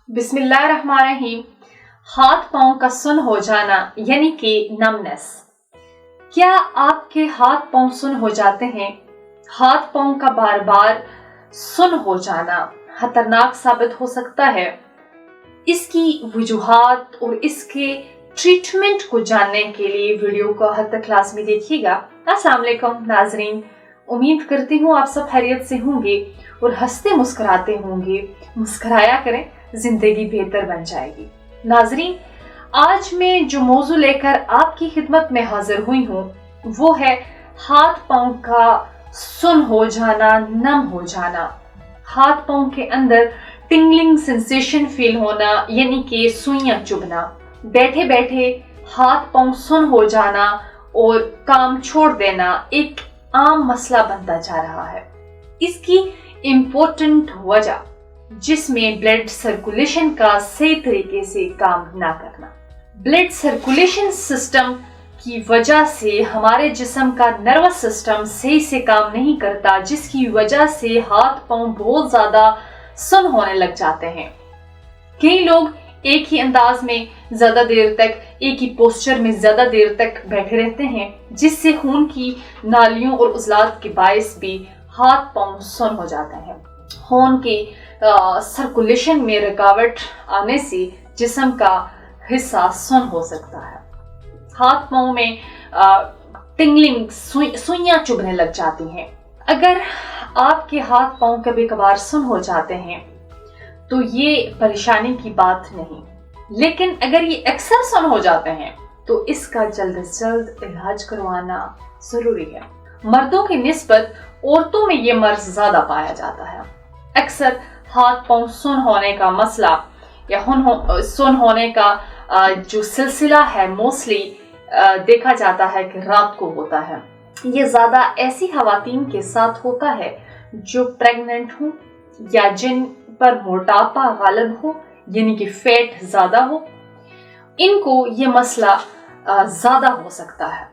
बिस्मिल्लाहिर्रहमानिर्रहीम। हाथ पांव का सुन हो जाना यानी कि नमनेस। क्या आपके हाथ पांव सुन हो जाते हैं? हाथ पांव का बार बार सुन हो जाना खतरनाक साबित हो सकता है। इसकी वजूहात और इसके ट्रीटमेंट को जानने के लिए वीडियो को हद तक क्लास में देखिएगा। अस्सलाम वालेकुम नाजरीन, उम्मीद करती हूँ आप सब खैरियत से होंगे और हंसते मुस्कुराते होंगे। मुस्कुराया करें, जिंदगी बेहतर बन जाएगी। नाजरीन, आज मैं जो मौजू लेकर आपकी खिदमत में हाजिर हुई हूँ वो है हाथ पांव का सुन हो जाना, नम हो जाना। हाथ पांव के अंदर टिंगलिंग सेंसेशन फील होना यानी कि सुइयां चुभना, बैठे बैठे हाथ पांव सुन हो जाना और काम छोड़ देना एक आम मसला बनता जा रहा है। इसकी इम्पोर्टेंट वजह जिसमें ब्लड सर्कुलेशन का सही तरीके से काम ना करना। ब्लड सर्कुलेशन सिस्टम की वजह से हमारे जिस्म का नर्वस सिस्टम सही से काम नहीं करता, जिसकी वजह से हाथ पांव बहुत ज्यादा सुन होने लग जाते हैं। कई लोग एक ही अंदाज में ज्यादा देर तक, एक ही पोस्चर में ज्यादा देर तक बैठे रहते हैं, जिससे खून की नालियों और उजलात के बायस भी हाथ पांव सुन हो जाते हैं। खून की सर्कुलेशन में रुकावट आने से जिस्म का हिस्सा सुन हो सकता है। हाथ पांव में टिंगलिंग सुइयां चुभने लग जाती हैं। अगर आपके हाथ पांव कभी कभार सुन हो जाते हैं तो ये परेशानी की बात नहीं, लेकिन अगर ये अक्सर सुन हो जाते हैं तो इसका जल्द से जल्द इलाज करवाना जरूरी है। मर्दों की निस्बत औरतों में ये मर्ज ज्यादा पाया जाता है। अक्सर हाथ पांव सुन होने का मसला या सुन होने का जो सिलसिला है मोस्टली देखा जाता है कि रात को होता है। ये ज्यादा ऐसी खवातीन के साथ होता है जो प्रेग्नेंट हो या जिन पर मोटापा गालिब हो यानी कि फैट ज्यादा हो, इनको ये मसला ज्यादा हो सकता है।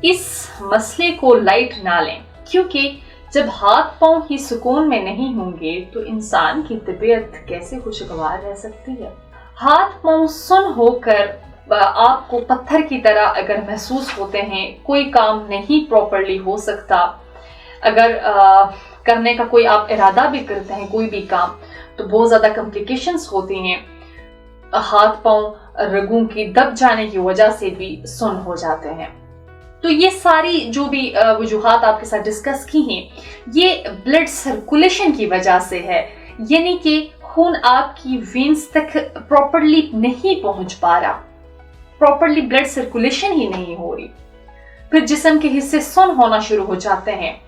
इस मसले को लाइट ना लें, क्योंकि जब हाथ पांव ही सुकून में नहीं होंगे तो इंसान की तबीयत कैसे खुशगवार रह सकती है। हाथ पांव सुन होकर आपको पत्थर की तरह अगर महसूस होते हैं, कोई काम नहीं प्रॉपर्ली हो सकता, अगर करने का कोई आप इरादा भी करते हैं कोई भी काम, तो बहुत ज्यादा कॉम्प्लिकेशंस होती हैं। हाथ पांव रगों की दब जाने की वजह से भी सुन हो जाते हैं। तो ये सारी जो भी वजूहात आपके साथ डिस्कस की हैं, ये ब्लड सर्कुलेशन की वजह से है, यानी कि खून आपकी वेन्स तक प्रॉपर्ली नहीं पहुंच पा रहा, प्रॉपर्ली ब्लड सर्कुलेशन ही नहीं हो रही, फिर जिस्म के हिस्से सुन होना शुरू हो जाते हैं।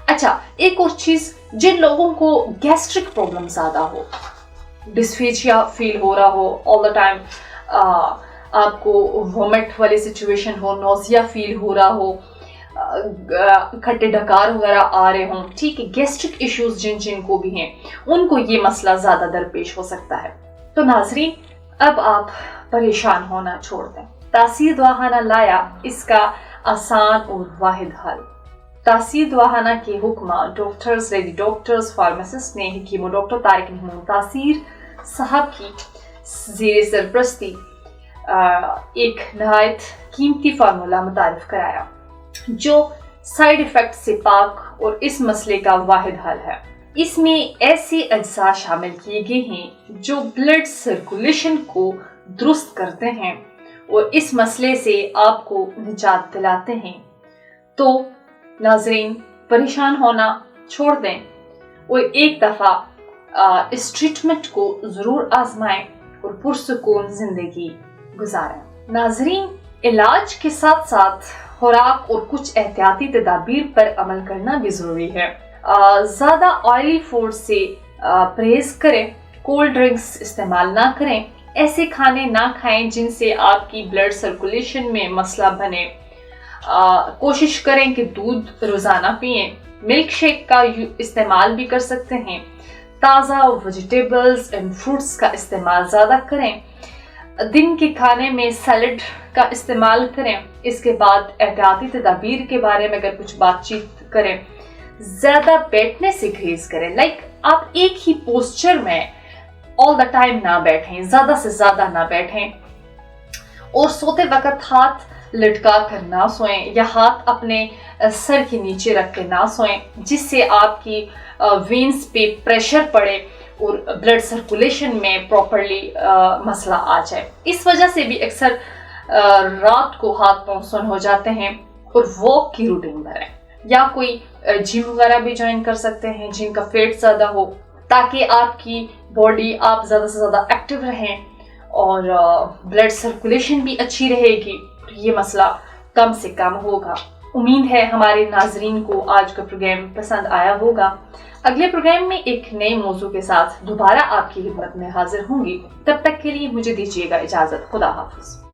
अच्छा, एक और चीज, जिन लोगों को गैस्ट्रिक प्रॉब्लम ज्यादा हो, डिस्फेजिया फील हो रहा हो ऑल द टाइम, आपको वोमिट वाली सिचुएशन हो, नोजिया फील हो रहा हो, खट्टे डकार वगैरह आ रहे हों, ठीक है, गैस्ट्रिक इश्यूज जिनको भी हैं उनको ये मसला ज्यादा दरपेश हो सकता है। तो नाजरीन, अब आप परेशान होना छोड़ दें। तासीर दवाखाना लाया इसका आसान और वाहिद हल। तासीर दवाखाना के हुक्मा डॉक्टर्स, लेडी डॉक्टर्स, फार्मासिस्ट ने हकीम डॉक्टर तारिक महमूद तासीर साहब की ज़ेर सरपरस्ती एक नहायत कीमती फार्मूला मुतारिफ कराया जो साइड इफेक्ट से पाक और इस मसले का वाहिद हल है। इसमें ऐसे अज्जा शामिल किए गए हैं जो ब्लड सर्कुलेशन को दुरुस्त करते हैं और इस मसले से आपको निजात दिलाते हैं। तो नाजरीन, परेशान होना छोड़ दें और एक दफा इस ट्रीटमेंट को जरूर आजमाएं और पुरसुकून जिंदगी गुजारें। नाजरीन, इलाज के साथ साथ खुराक और कुछ एहतियाती तदाबीर पर अमल करना भी जरूरी है। ज्यादा ऑयली फूड से परहेज करें, कोल्ड ड्रिंक्स इस्तेमाल ना करें, ऐसे खाने ना खाएं जिनसे आपकी ब्लड सर्कुलेशन में मसला बने। कोशिश करें कि दूध रोजाना पिएं, मिल्क शेक का इस्तेमाल भी कर सकते हैं। ताज़ा वेजिटेबल्स एंड फ्रूट्स का इस्तेमाल ज़्यादा करें। दिन के खाने में सैलड का इस्तेमाल करें। इसके बाद एहतियाती तदाबीर के बारे में अगर कुछ बातचीत करें, ज़्यादा बैठने से ग्रेज करें। आप एक ही पोस्चर में ऑल द टाइम ना बैठें, ज्यादा से ज्यादा ना बैठें, और सोते वक्त हाथ लटका कर ना सोएं या हाथ अपने सर के नीचे रख के ना सोएं, जिससे आपकी वेन्स पे प्रेशर पड़े और ब्लड सर्कुलेशन में प्रॉपरली मसला आ जाए। इस वजह से भी अक्सर रात को हाथ पांव सुन्न हो जाते हैं। और वॉक की रूटीन बनाएं, या कोई जिम वगैरह भी ज्वाइन कर सकते हैं जिनका फेट ज्यादा हो, ताकि आपकी बॉडी आप ज्यादा से ज्यादा एक्टिव रहें और ब्लड सर्कुलेशन भी अच्छी रहेगी, तो ये मसला कम से कम होगा। उम्मीद है हमारे नाजरीन को आज का प्रोग्राम पसंद आया होगा। अगले प्रोग्राम में एक नए मौजू के साथ दोबारा आपकी खिदमत में हाजिर होंगी। तब तक के लिए मुझे दीजिएगा इजाजत। खुदा हाफिज।